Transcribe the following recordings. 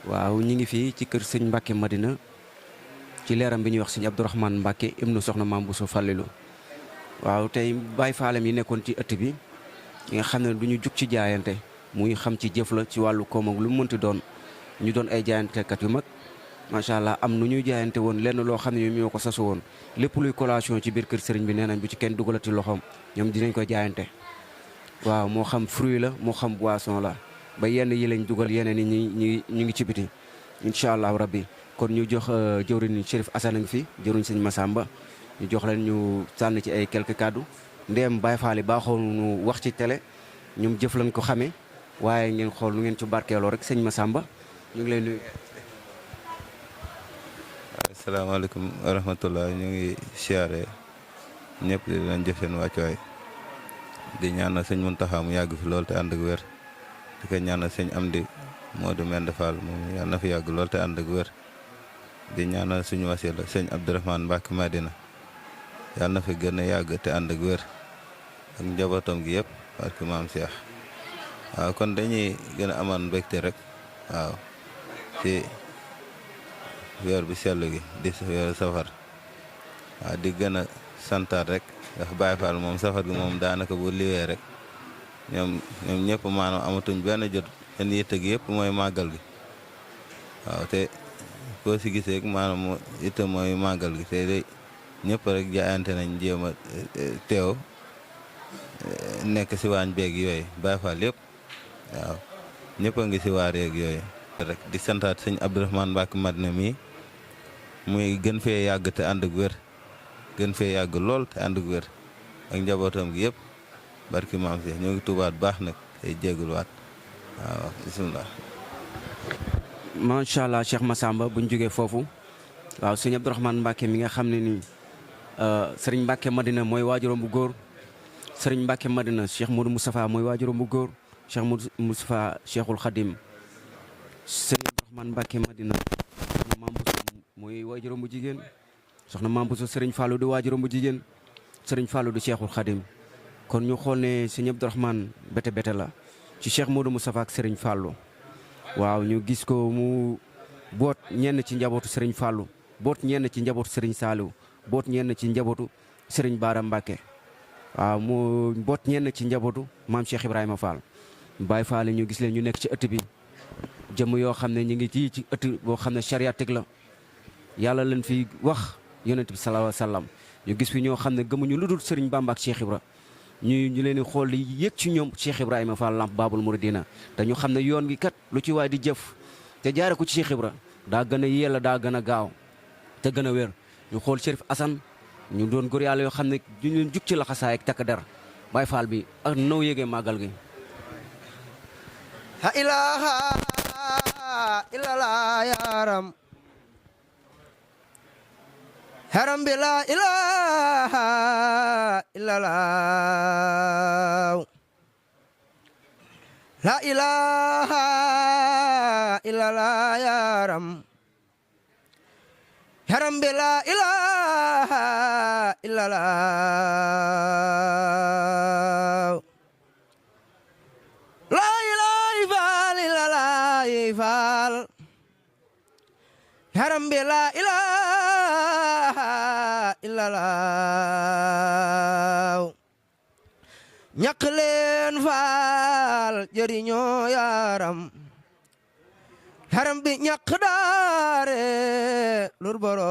waaw ñi ngi fii ci kër sëñ Mbacke Madina ci leeram bi ñuy wax sëñ Abdourahmane Mbacke ibnu soxna Maam Bousso Fallilu waaw tey Baay Faalam yi nekkoon ci ëtt bi nga xam ne du ñu jug ci jaayante muy xam ci jëf la ci wàllu koom ak lu mu mënti doon ñu doon ay jaayantekat yu mag macha allah am nu ñuy jaayante woon lenn loo xam ne ñoom ñoo ko sasu woon lépp luy collation ci biir kër sëriñ bi nee nañ bu ci kenn dugalati loxoom ñoom dinañ ko jaayante waaw moo xam fruit la moo xam boisson la ba yenn yi lañ dugal yeneen yi ñu ngi ci biti incha allahu rabbi kon ñu jox jëwriñ Chérif Assane ngi fi jëwriñ sëñ Massamba ñu jox leen ñu sànni ci ay quelques kàddu ndéem Baye Fall yi baaxoo nu wax ci télé ñoom jëf lañ ko xamee waaye ngeen xool nu ngeen ci barkeeloo rek sëñ Massamba ñu ngi lay nuyu. asalaamaaleykum wa rahmatullah ñu ngi siyaare ñëpp di leen jëf seen wàccuwaay di ñaanal sëñ Muntaxa mu yàgg fi lool te ànd ak wér di ko ñaanal sëñ Amdi Modou Mende Fall moom yàlla na fi yàgg lool te ànd ak wér di ñaanal suñu wasila sëñ Abdourahmane Mbacke Madina yàlla na fi gën a yàgg te ànd ak wér ak njabootam gi yëpp barke maam Cheikh waaw kon dañuy gën a amaan mbégte rek waaw ci weer bi sell gi di weeru safar waaw di gën a santaat rek ndax Baye Fall moom safar gi moom daanaka bu liwee rek ñoom ñëpp maanaam amatuñ benn jot seen yitte gi yëpp mooy màggal gi waaw te koo si gisee rek maanaam yitte mooy màggal gi te day ñëpp rek jaayante nañ jéem a teew nekk si waañ beeg yooyu Baye Fall yëpp waaw ñëpp a ngi si waareeg yooyu rek di santaat sëñ Abdourahmane Mbacke Madina mii muy gën fee yàgg te ànd ak wér gën fee yàgg lool te ànd ak wér ak njabootam gi yëpp barki maam si ñoo ngi tubaat baax nag tey jégaluwaat waaw bisimilah. macha allah Cheikh Massamba bu ñu jógee foofu waaw sëñ Abdourahmane Mbacke mi nga xam ne nii sëriñ Mbacke Madina mooy waajuram bu góor sëriñ Mbacke Madina Cheikh Modou Moustapha mooy waajuram bu góor Cheikh Modou Moustapha Cheikhul Khadim sëriñ Abdourahmane Mbacke Madina soxna Maam Bousso mooy waajuram bu jigéen soxna Maam Bousso sëriñ Fallou di waajuram bu jigéen sëriñ Fallou di Cheikhul Khadim kon ñu xool ne sëñ Abdourahmane bete bete la ci Cheikh Modou Moustapha ak sëriñ Fallou waaw ñu gis ko mu boot ñenn ci njabootu sëriñ Fallou boot ñenn ci njabootu sëriñ Saliou boot ñenn ci njabootu sëriñ Bara Mbacke waaw mu boot ñenn ci njabootu maam Cheikh Ibrahima Fall Baye Fall ñu gis leen ñu nekk ci ëtt bi jëmm yoo xam ne ñu ngi ci ëtt boo xam ne chariatique la yàlla leen fi wax yonent bi sallallahu alayhi wa sallam ñu gis fi ñoo xam ne gëmuñu lu dul sëriñ Bamba ak Cheikh Ibra ñu leen di xool di yëg ci ñoom Cheikh Ibrahima Fall Lamp Babul Mouridina te ñu xam ne yoon gi kat lu ci waay di jëf te jaare ko ci Cheikh Ibra daa gën a yella daa gën a gaaw te gën a wér ñu xool Chérif Assane ñu doon góor yàlla yoo xam ne ñu leen jug ci laxasaay ak takk der Baye Fall bi ak noo yëgee màggal gi la ilaha illallah yaram haram bi la ilaha illallah la ilaha illallah yaram haram bi la ilaha illallah la ilaha illallah fal haram bi la ilaha illallah ñàkk leen faal jëriñoo yaram haram bi ñàkk daare lur borom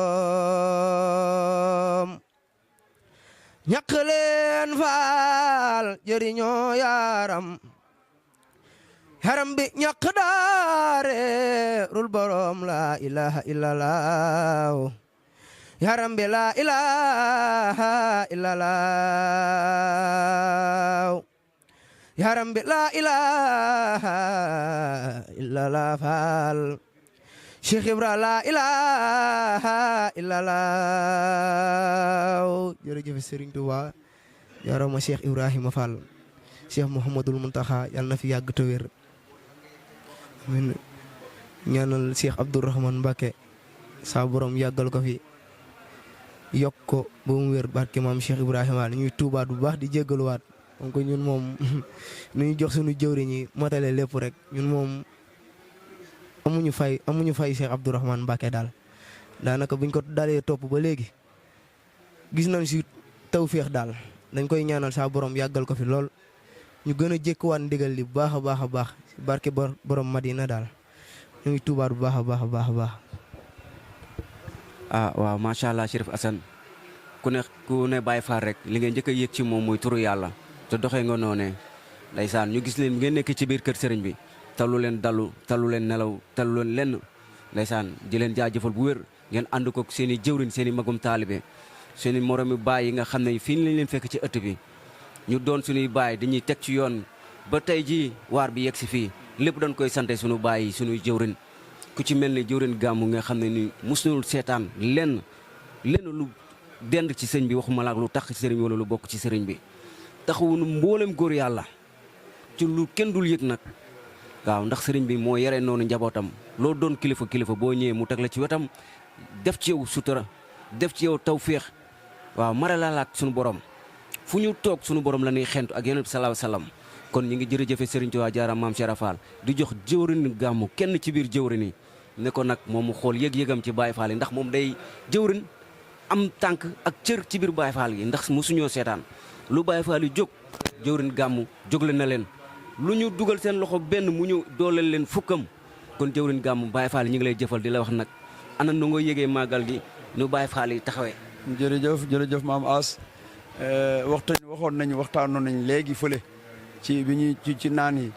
ñàkk leen faal jëriñoo yaram haram bi ñàkk daare rul borom la ilaha illallah haram bi la ilaha illallah haram bi la ilaha illallah fal Cheikh Ibra la ilaha illallah jërëjëf Serigne Touba yarama Cheikh Ibrahima Fall Cheikh Mouhamadoul Mountakha yàlla na fi yàgg te wér amiin ñaanal Cheikh Abdourahmane Mbacke saa borom yàggal ko fi yokk ko ba mu wér barke maam Cheikh Ibrahima ñuy tuubaat bu baax di jéggaluwaat donc ñun moom nu ñu jox suñu jëwriñ ñi matale lépp rek ñun moom amuñu fay Cheikh Abdourahmane Mbacké daal daanaka buñ ko dalee topp ba léegi gis nañ si tawféex daal dañ koy ñaanal saa borom yàggal ko fi lool ñu gën a jékkuwaat ndigal li bu baax a baax a baax barke borom Madina daal ñu ngi tuubaat bu baax a baax a baax a baax. ah waaw macha allah Chérif Assane ku ne Baye Fall rek li nga njëkk a yëg ci moom muy turu yàlla te doxee nga noonee ndeysaan ñu gis leen ngeen nekk ci biir kër sëriñ bi talu leen dalu talu leen nelaw talu leen lenn ndeysaan di leen jaajëfal bu wér ngeen ànd ko seen i jëwriñ seen i magum taalibe seen i moromi baay yi nga xam ne fii lañ leen fekk ci ëtt bi ñu doon suñuy baay dañuy teg ci yoon ba tey jii waar bi yegg si fii lépp dañ koy sante suñu baay yi suñuy jëwriñ ku ci mel ni jëwriñ gàmmu nga xam ne ni musul seetaan lenn lu dend ci sëñ bi waxuma laak lu tax ci sëriñ bi wala lu bokk ci sëriñ bi taxawunu mboolem góor yàlla ci lu kenn dul yëg nag waaw ndax sëriñ bi moo yare noonu njabootam loo doon kilifa boo ñëwee mu teg la ci wetam def ci yow sutura def ci yow tawféex waaw mara la ak suñu borom fu ñu toog suñu borom la ñuy xentu ak yonent bi salaahu salaam kon ñu ngi jërëjëfe sëriñ Tuubaa jaara maam Cheikh Fall di jox jëwriñ gàmmu kenn ci biir jëwriñ yi ne ko nag moom mu xool yëg-yëgam ci Baye Fall yi ndax moom day jëwriñ am tànk ak cër ci biir Baye Fall yi ndax mosuñoo seetaan lu Baye Fall yi jóg jëwriñ gàmmu jógle na leen lu ñu dugal seen loxo benn mu ñu dooleel leen fukkam kon jëwriñ gàmmu Baye Fall yi ñu ngi lay jëfal di la wax nag ana nu nga yëgee màggal gi nu Baye Fall yi taxawee. jërëjëf maam As waxtaanoon nañ léegi fële ci bi ñuy ci naan yi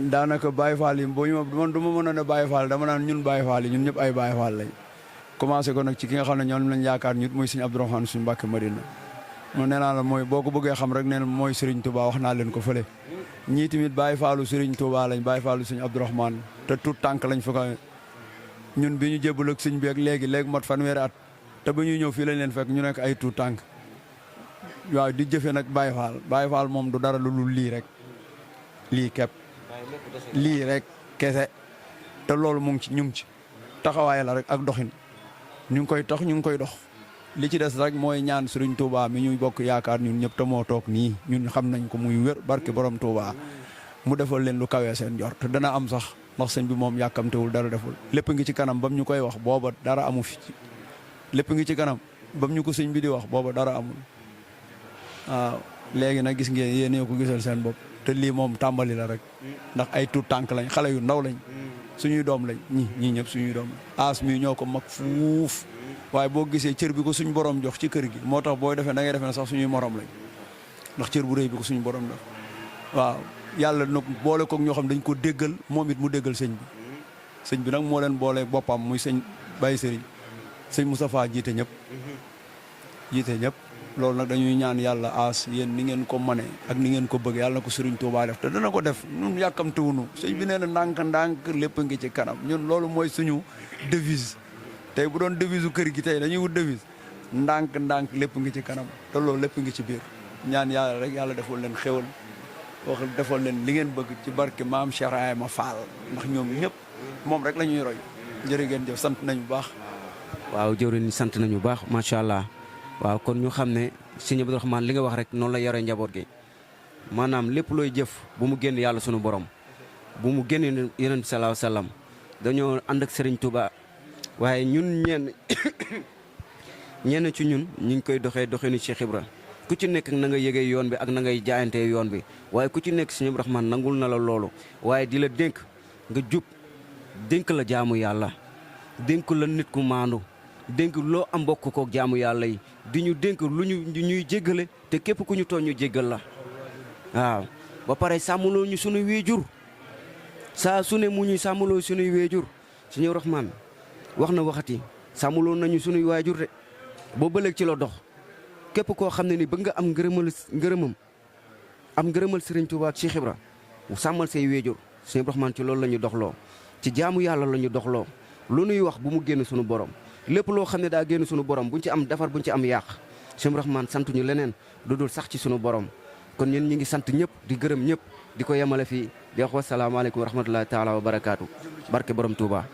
daanaka Baye Fall yi man du ma mën a ne Baye Fall dama naan ñun Baye Fall yi ñun ñëpp ay Baye Fall lañ commencé ko nag ci ki nga xam ne ñoom lañ yaakaar ñut mooy Serigne Abdourahmane suñu Mbacké Madina mo nee naa la mooy boo ko bëggee xam rek nee na mooy Serigne Touba wax naa leen ko fële ñii tamit Baye Fallu Serigne Touba lañ Baye Fallu Serigne Abdourahmane te tout tànk lañ fa ko ñun bi ñu jébbal ak sëñ bi ak léegi mot fanweeri at te ba ñuy ñëw fii lañ leen fekk ñu nekk ay tout tànk waaw di jëfe nag Baye Fall moom du dara lu lii rek lii kepp lii rek kese te loolu mu ngi ci ñu ngi ci taxawaay la rek ak doxin ñu ngi koy dox li ci des rek mooy ñaan Serigne Touba mi ñuy bokk yaakaar ñun ñëpp te moo toog nii ñun xam nañ ko muy wér barke borom Touba mu defal leen lu kawee seen njort te dana am sax ndax sëñ bi moom yàkkamtewul dara deful lépp ngi ci kanam bam ñu koy wax booba dara amu fi lépp ngi ci kanam bam ñu ko sëñ bi di wax booba dara amul waaw léegi nag gis ngeen yéen ko gisal seen bopp te lii moom tàmbali la rek ndax ay tuut tànk lañ xale yu ndaw lañ suñuy doom lañ ñii ñëpp suñuy doom aas mi ñoo ko mag fuuf waaye boo gisee cër bi ko suñu borom jox ci kër gi moo tax booy defee da ngay defee ne sax suñuy morom lañ ndax cër bu rëy bi ko suñu borom def waaw yàlla nag boole koog ñoo xam dañ ko déggal moom it mu déggal sëñ bi nag moo leen boole boppam muy sëñ Baye Serigne sëñ Moustapha jiite ñëpp loolu nag dañuy ñaan yàlla aas yéen ni ngeen ko mane ak ni ngeen ko bëgg yàlla na ko Serigne Touba def te dana ko def ñun yàkkamtewunu sëñ bi nee na ndànk lépp ngi ci kanam ñun loolu mooy suñu devise tey bu doon devise u kër gi tey dañuy wut devise ndànk lépp ngi ci kanam te loolu lépp ngi ci biir ñaan yàlla rek yàlla deful leen xéwal wax defal leen li ngeen bëgg ci barke maam Cheikh Ayma Fall ndax ñoom ñëpp moom rek la ñuy roy jërë ngeen jëf sant nañu bu baax. waaw jëwriñ sant nañu bu baax macha allah waaw kon ñu xam ne sëñ Abdourahmane li nga wax rek noonu la yore njaboot gi maanaam lépp looy jëf bu mu génn yàlla sunu borom bu mu génn yonent bi salaahu salaam dañoo ànd ak Serigne Touba waaye ñun ñenn ci ñun ñu ngi koy doxee ni Cheikh Ibra ku ci nekk na nga yëgee yoon bi ak na ngay jaayantee yoon bi waaye ku ci nekk sëñ Abdourahmane nangul na la loolu waaye di la dénk nga jub dénk la jaamu yàlla dénk la nit ku maandu dénk loo am mbokk kook jaamu yàlla yi di ñu dénk lu ñuy jéggale te képp ku ñu tooñ ñu jéggal la waaw ba pare sàmmuloo ñu sunuy wéejur saa su ne mu ñuy sàmmuloo sunuy wéejur sëñ Abdourahmane wax na waxati sàmmuloo nañu sunuy waajur de boo bëleeg ci la dox képp koo xam ne ni bëgg nga am ngërëmal Serigne Touba ak Cheikh Ibra mu sàmmal say wéejur sëñ Abdourahmane ci loolu la ñu doxloo ci jaamu yàlla la ñu doxloo lu nuy wax bu mu génn sunu borom lépp loo xam ne daa génn sunu borom buñ ci am defar buñ ci am yàq sëñ Abdourahmane sant ñu leneen lu dul sax ci sunu borom kon ñun ñi ngi sant ñëpp di gërëm ñëpp di ko yemale fii di wax wasalaamaaleykum wa rahmatullahi taala wa barakaatu barke borom Touba.